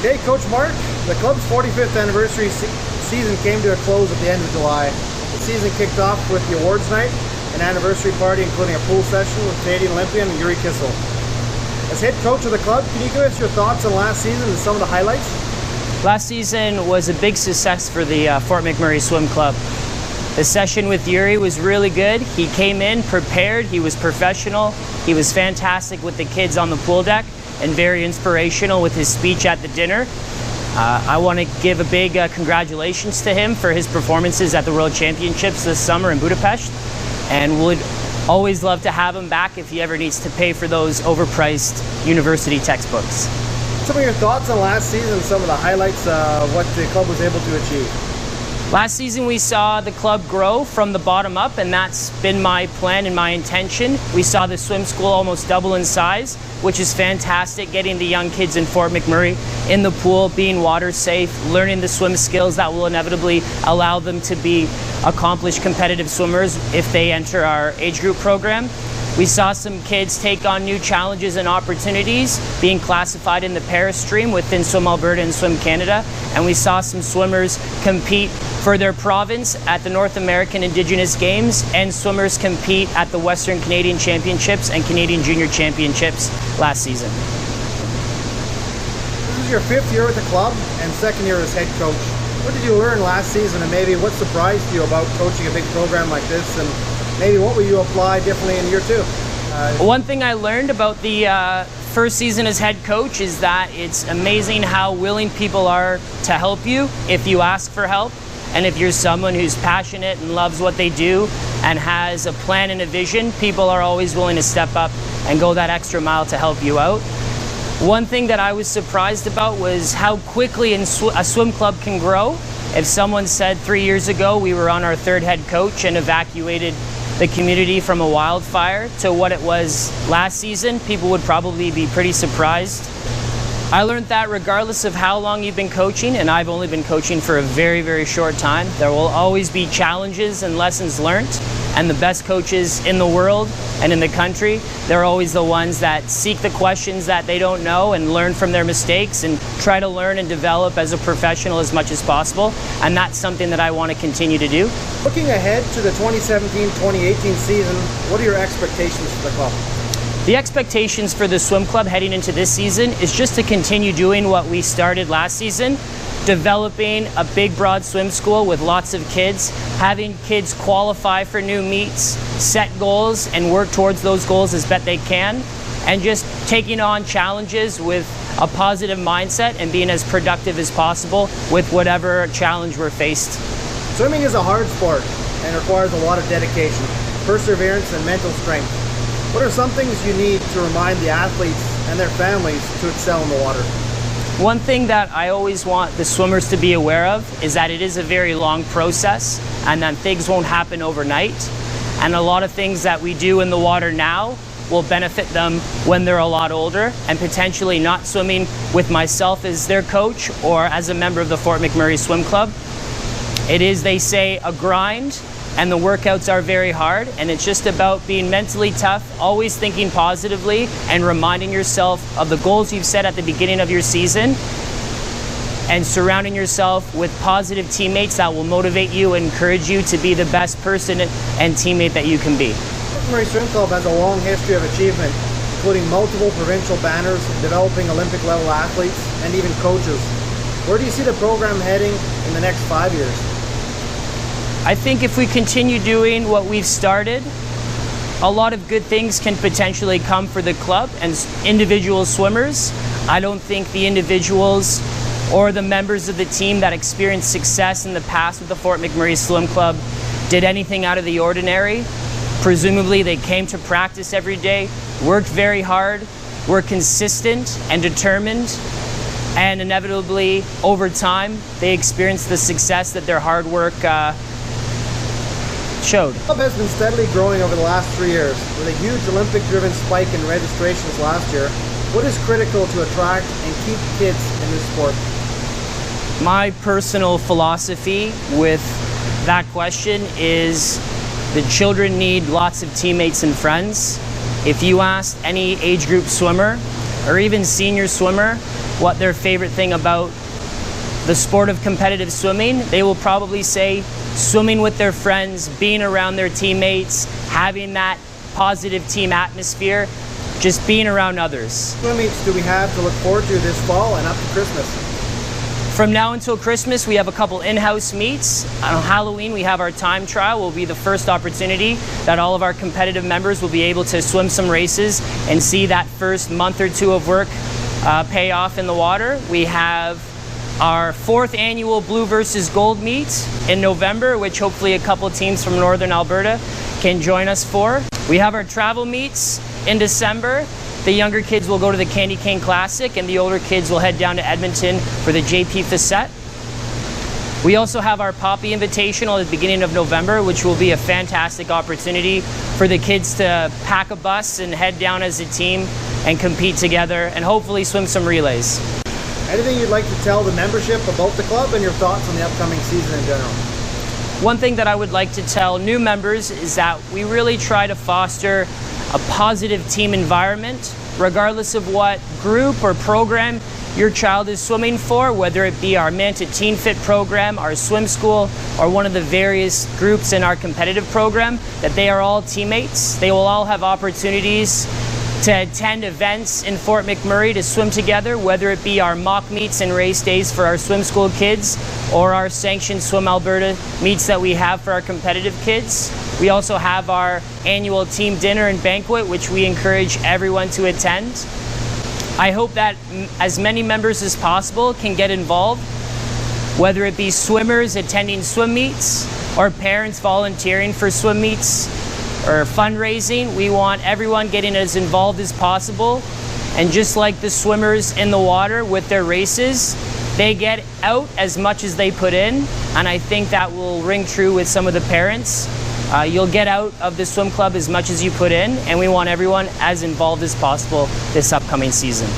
Okay, Coach Mark, the club's 45th anniversary season came to a close at the end of July. The season kicked off with the awards night, an anniversary party including a pool session with Canadian Olympian Yuri Kissel. As head coach of the club, can you give us your thoughts on last season and some of the highlights? Last season was a big success for the Fort McMurray Swim Club. The session with Yuri was really good. He came in prepared, he was professional, he was fantastic with the kids on the pool deck, and very inspirational with his speech at the dinner. I want to give a big congratulations to him for his performances at the World Championships this summer in Budapest, and would always love to have him back if he ever needs to pay for those overpriced university textbooks. Some of your thoughts on last season and some of the highlights of what the club was able to achieve. Last season we saw the club grow from the bottom up, and that's been my plan and my intention. We saw the swim school almost double in size, which is fantastic, getting the young kids in Fort McMurray in the pool, being water safe, learning the swim skills that will inevitably allow them to be accomplished competitive swimmers if they enter our age group program. We saw some kids take on new challenges and opportunities, being classified in the Paris stream within Swim Alberta and Swim Canada, and we saw some swimmers compete for their province at the North American Indigenous Games, and swimmers compete at the Western Canadian Championships and Canadian Junior Championships last season. This is your 5th year with the club and 2nd year as head coach. What did you learn last season, and maybe what surprised you about coaching a big program like this, and maybe what will you apply differently in year 2? One thing I learned about the first season as head coach is that it's amazing how willing people are to help you if you ask for help. And if you're someone who's passionate and loves what they do and has a plan and a vision, people are always willing to step up and go that extra mile to help you out. One thing that I was surprised about was how quickly a swim club can grow. If someone said 3 years ago we were on our 3rd head coach and evacuated the community from a wildfire to what it was last season, people would probably be pretty surprised. I learned that regardless of how long you've been coaching, and I've only been coaching for a very, very short time, there will always be challenges and lessons learned. And the best coaches in the world and in the country, they're always the ones that seek the questions that they don't know and learn from their mistakes and try to learn and develop as a professional as much as possible. And that's something that I want to continue to do. Looking ahead to the 2017-2018 season, what are your expectations for the club? The expectations for the swim club heading into this season is just to continue doing what we started last season, developing a big, broad swim school with lots of kids, having kids qualify for new meets, set goals, and work towards those goals as best they can, and just taking on challenges with a positive mindset and being as productive as possible with whatever challenge we're faced. Swimming is a hard sport and requires a lot of dedication, perseverance, and mental strength. What are some things you need to remind the athletes and their families to excel in the water? One thing that I always want the swimmers to be aware of is that it is a very long process and that things won't happen overnight. And a lot of things that we do in the water now will benefit them when they're a lot older, and potentially not swimming with myself as their coach or as a member of the Fort McMurray Swim Club. It is, they say, a grind, and the workouts are very hard, and it's just about being mentally tough, always thinking positively, and reminding yourself of the goals you've set at the beginning of your season, and surrounding yourself with positive teammates that will motivate you and encourage you to be the best person and teammate that you can be. McMurray Swim Club has a long history of achievement, including multiple provincial banners, developing Olympic-level athletes, and even coaches. Where do you see the program heading in the next 5 years? I think if we continue doing what we've started, a lot of good things can potentially come for the club and individual swimmers. I don't think the individuals or the members of the team that experienced success in the past with the Fort McMurray Swim Club did anything out of the ordinary. Presumably they came to practice every day, worked very hard, were consistent and determined, and inevitably over time they experienced the success that their hard work showed. The club has been steadily growing over the last 3 years, with a huge Olympic-driven spike in registrations last year. What is critical to attract and keep kids in this sport? My personal philosophy with that question is the children need lots of teammates and friends. If you ask any age group swimmer or even senior swimmer what their favorite thing about the sport of competitive swimming, they will probably say swimming with their friends, being around their teammates, having that positive team atmosphere, just being around others. What meets do we have to look forward to this fall and up to Christmas? From now until Christmas, we have a couple in-house meets. On Halloween, we have our time trial. Will be the first opportunity that all of our competitive members will be able to swim some races and see that first month or two of work pay off in the water. We have our 4th annual Blue versus Gold meet in November, which hopefully a couple teams from Northern Alberta can join us for. We have our travel meets in December. The younger kids will go to the Candy Cane Classic, and the older kids will head down to Edmonton for the JP Facette. We also have our Poppy Invitational at the beginning of November, which will be a fantastic opportunity for the kids to pack a bus and head down as a team and compete together and hopefully swim some relays. Anything you'd like to tell the membership about the club and your thoughts on the upcoming season in general? One thing that I would like to tell new members is that we really try to foster a positive team environment, regardless of what group or program your child is swimming for, whether it be our Manta Teen Fit program, our swim school, or one of the various groups in our competitive program, that they are all teammates. They will all have opportunities to attend events in Fort McMurray to swim together, whether it be our mock meets and race days for our swim school kids or our sanctioned Swim Alberta meets that we have for our competitive kids. We also have our annual team dinner and banquet, which we encourage everyone to attend. I hope that as many members as possible can get involved, whether it be swimmers attending swim meets or parents volunteering for swim meets or fundraising. We want everyone getting as involved as possible. And just like the swimmers in the water with their races, they get out as much as they put in. And I think that will ring true with some of the parents. You'll get out of the swim club as much as you put in, and we want everyone as involved as possible this upcoming season.